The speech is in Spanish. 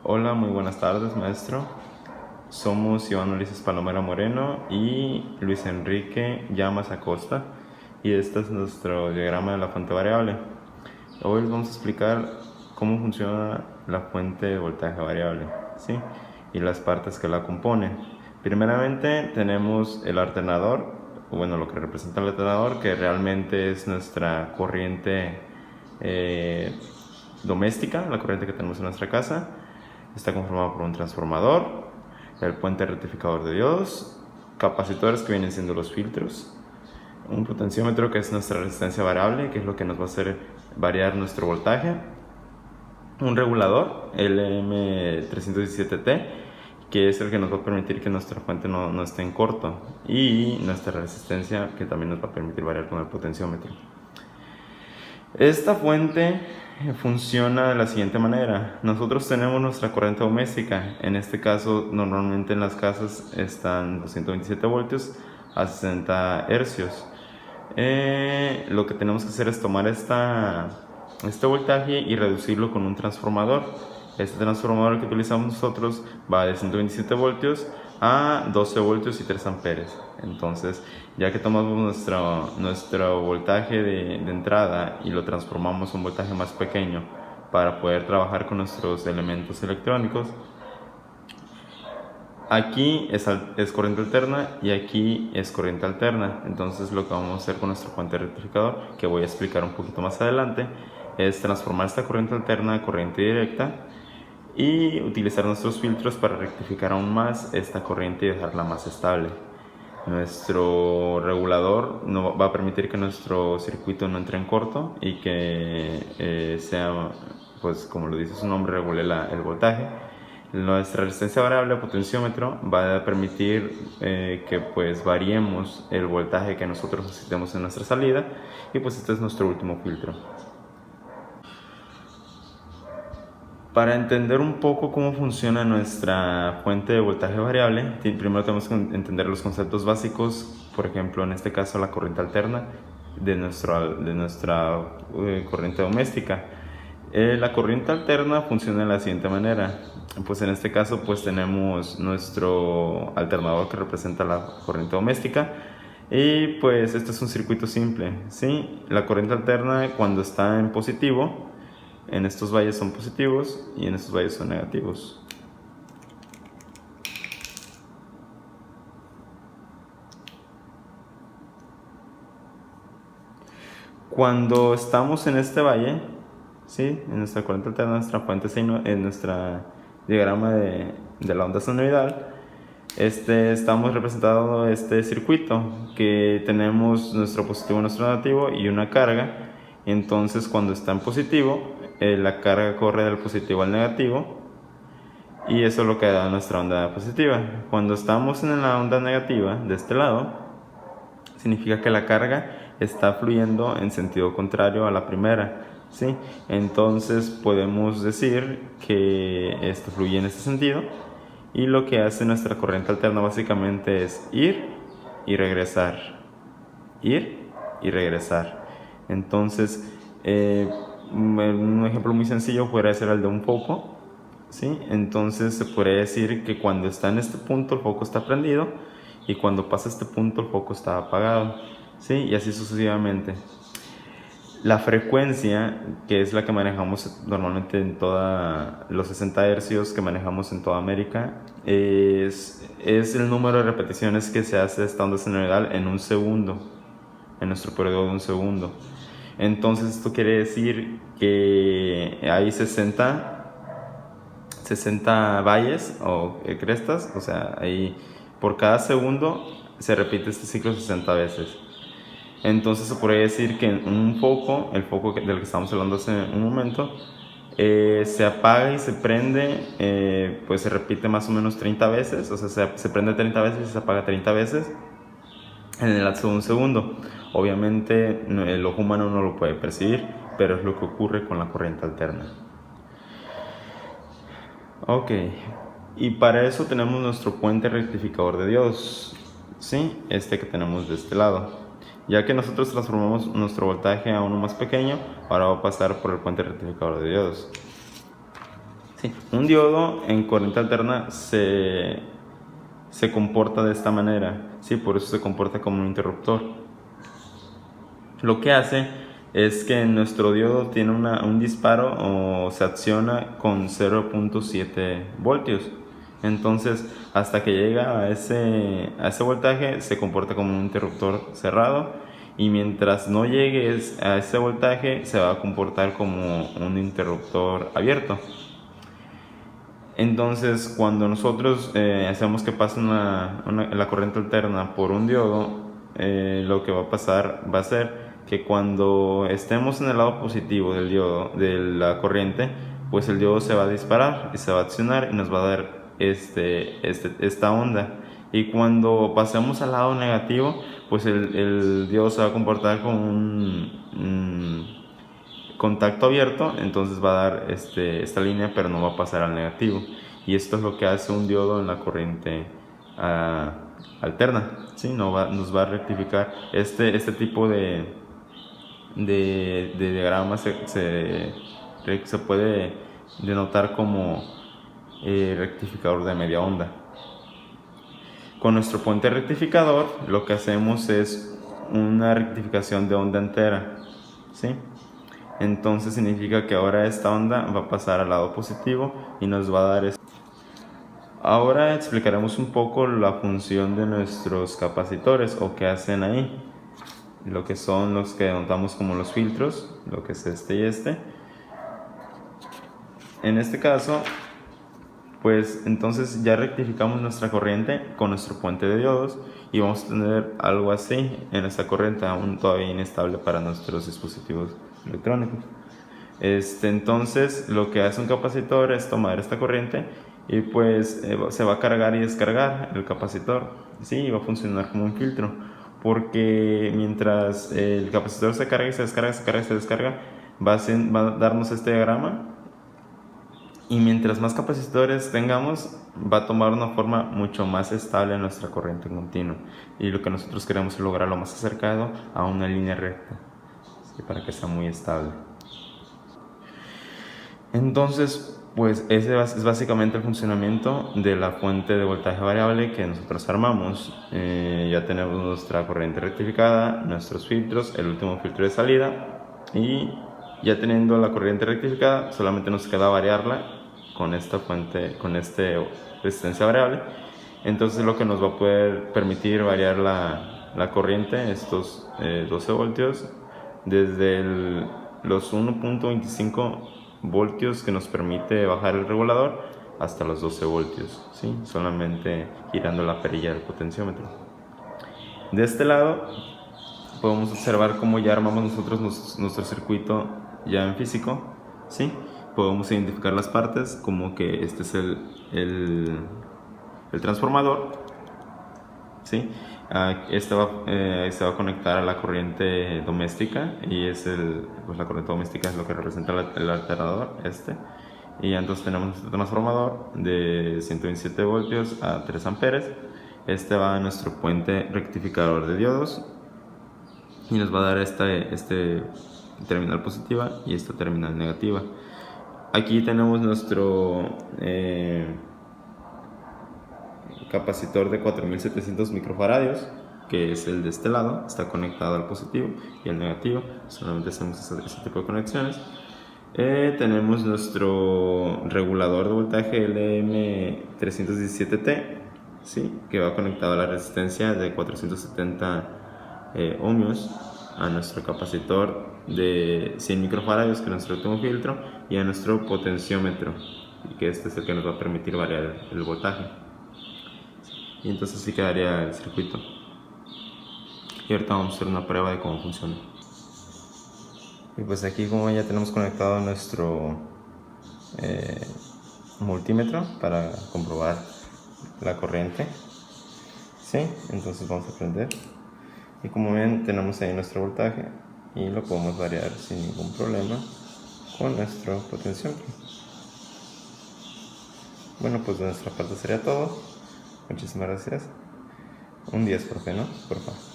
Hola, muy buenas tardes, maestro. Somos Iván Ulises Palomera Moreno y Luis Enrique Llamas Acosta, y este es nuestro diagrama de la fuente variable. Hoy les vamos a explicar cómo funciona la fuente de voltaje variable, ¿sí? Y las partes que la componen. Primeramente tenemos el alternador, bueno, lo que representa el alternador, que realmente es nuestra corriente doméstica, la corriente que tenemos en nuestra casa. Está conformado por un transformador, el puente rectificador de diodos, capacitores que vienen siendo los filtros, un potenciómetro que es nuestra resistencia variable, que es lo que nos va a hacer variar nuestro voltaje, un regulador LM317T, que es el que nos va a permitir que nuestra fuente no esté en corto, y nuestra resistencia, que también nos va a permitir variar con el potenciómetro. Esta fuente funciona de la siguiente manera. Nosotros tenemos nuestra corriente doméstica. En este caso, normalmente en las casas están 227 voltios a 60 hercios. Lo que tenemos que hacer es tomar este voltaje y reducirlo con un transformador. Este transformador que utilizamos nosotros va de 127 voltios a 12 voltios y 3 amperes. Entonces, ya que tomamos nuestro voltaje de entrada y lo transformamos a un voltaje más pequeño para poder trabajar con nuestros elementos electrónicos, aquí es corriente alterna y aquí es corriente alterna. Entonces lo que vamos a hacer con nuestro puente rectificador, que voy a explicar un poquito más adelante, es transformar esta corriente alterna a corriente directa y utilizar nuestros filtros para rectificar aún más esta corriente y dejarla más estable. Nuestro regulador no va a permitir que nuestro circuito no entre en corto y que sea, pues como lo dice su nombre, regule el voltaje. Nuestra resistencia variable, potenciómetro, va a permitir que pues variemos el voltaje que nosotros necesitemos en nuestra salida, y pues este es nuestro último filtro. Para entender un poco cómo funciona nuestra fuente de voltaje variable, primero tenemos que entender los conceptos básicos. Por ejemplo, en este caso la corriente alterna de nuestra corriente doméstica. La corriente alterna funciona de la siguiente manera. Pues en este caso pues tenemos nuestro alternador que representa la corriente doméstica, y pues este es un circuito simple, ¿sí? La corriente alterna, cuando está en positivo, en estos valles son positivos y en estos valles son negativos. Cuando estamos en este valle, ¿sí? En nuestra corriente alterna, nuestra fuente en nuestra diagrama de la onda sinusoidal, estamos representando este circuito que tenemos nuestro positivo, nuestro negativo y una carga. Entonces cuando está en positivo, la carga corre del positivo al negativo, y eso es lo que da nuestra onda positiva. Cuando estamos en la onda negativa de este lado, significa que la carga está fluyendo en sentido contrario a la primera, ¿sí? Entonces podemos decir que esto fluye en este sentido, y lo que hace nuestra corriente alterna básicamente es ir y regresar, ir y regresar. Entonces, un ejemplo muy sencillo podría ser el de un foco, ¿sí? Entonces se podría decir que cuando está en este punto el foco está prendido, y cuando pasa este punto el foco está apagado, ¿sí? Y así sucesivamente. La frecuencia, que es la que manejamos normalmente en los 60 hercios que manejamos en toda América, es el número de repeticiones que se hace de esta onda sinusoidal en un segundo, en nuestro periodo de un segundo. Entonces esto quiere decir que hay 60 valles o crestas, o sea, ahí por cada segundo se repite este ciclo 60 veces. Entonces se podría decir que en un foco, el foco del que estamos hablando hace un momento, se apaga y se prende, pues se repite más o menos 30 veces, o sea, se prende 30 veces y se apaga 30 veces en el lapso de un segundo. Obviamente el ojo humano no lo puede percibir, pero es lo que ocurre con la corriente alterna. Ok, y para eso tenemos nuestro puente rectificador de diodos, ¿sí? Este que tenemos de este lado. Ya que nosotros transformamos nuestro voltaje a uno más pequeño, ahora va a pasar por el puente rectificador de diodos. Sí, un diodo en corriente alterna se comporta de esta manera, ¿sí? Por eso se comporta como un interruptor. Lo que hace es que nuestro diodo tiene un disparo o se acciona con 0.7 voltios. Entonces, hasta que llega a ese voltaje, se comporta como un interruptor cerrado, y mientras no llegues a ese voltaje, se va a comportar como un interruptor abierto. Entonces, cuando nosotros hacemos que pase la corriente alterna por un diodo, lo que va a pasar va a ser que cuando estemos en el lado positivo del diodo, de la corriente, pues el diodo se va a disparar y se va a accionar y nos va a dar esta onda. Y cuando pasemos al lado negativo, pues el diodo se va a comportar como un contacto abierto, entonces va a dar esta línea, pero no va a pasar al negativo. Y esto es lo que hace un diodo en la corriente alterna, ¿sí? Nos va a rectificar este tipo de diagrama. Se puede denotar como rectificador de media onda. Con nuestro puente rectificador lo que hacemos es una rectificación de onda entera, ¿sí? Entonces significa que ahora esta onda va a pasar al lado positivo y nos va a dar esto. Ahora explicaremos un poco la función de nuestros capacitores, o qué hacen ahí, lo que son los que denotamos como los filtros, lo que es este y este. En este caso, pues entonces ya rectificamos nuestra corriente con nuestro puente de diodos, y vamos a tener algo así en esta corriente, aún todavía inestable para nuestros dispositivos electrónicos. Entonces lo que hace un capacitor es tomar esta corriente y pues se va a cargar y descargar el capacitor, sí, va a funcionar como un filtro, porque mientras el capacitor se carga y se descarga, se carga y se descarga, va a darnos este diagrama. Y mientras más capacitores tengamos, va a tomar una forma mucho más estable nuestra corriente continua. Y lo que nosotros queremos es lograrlo más acercado a una línea recta, ¿sí? Para que sea muy estable. Entonces, pues ese es básicamente el funcionamiento de la fuente de voltaje variable que nosotros armamos. Ya tenemos nuestra corriente rectificada, nuestros filtros, el último filtro de salida, y ya teniendo la corriente rectificada, solamente nos queda variarla con esta fuente, con resistencia variable. Entonces lo que nos va a poder permitir variar la corriente, estos 12 voltios, desde los 1.25 voltios que nos permite bajar el regulador hasta los 12 voltios, ¿sí? Solamente girando la perilla del potenciómetro. De este lado podemos observar cómo ya armamos nosotros nuestro circuito ya en físico, ¿sí? Podemos identificar las partes como que este es el transformador, ¿sí? Este se va a conectar a la corriente doméstica, y pues la corriente doméstica es lo que representa el alternador, y entonces tenemos este transformador de 127 voltios a 3 amperes. Este va a nuestro puente rectificador de diodos y nos va a dar este terminal positiva y esta terminal negativa. Aquí tenemos nuestro capacitor de 4700 microfaradios, que es el de este lado, está conectado al positivo y al negativo, solamente hacemos ese tipo de conexiones. Tenemos nuestro regulador de voltaje LM317T, ¿sí? Que va conectado a la resistencia de 470 ohmios, a nuestro capacitor de 100 microfaradios, que es nuestro último filtro, y a nuestro potenciómetro, que este es el que nos va a permitir variar el voltaje. Y entonces así quedaría el circuito. Y ahorita vamos a hacer una prueba de cómo funciona. Y pues aquí, como ya tenemos conectado nuestro multímetro para comprobar la corriente, ¿sí? Entonces vamos a prender, y como ven tenemos ahí nuestro voltaje y lo podemos variar sin ningún problema con nuestro potenciómetro. Bueno, pues de nuestra parte sería todo. Muchísimas gracias. Un 10, profe, ¿no? Por favor.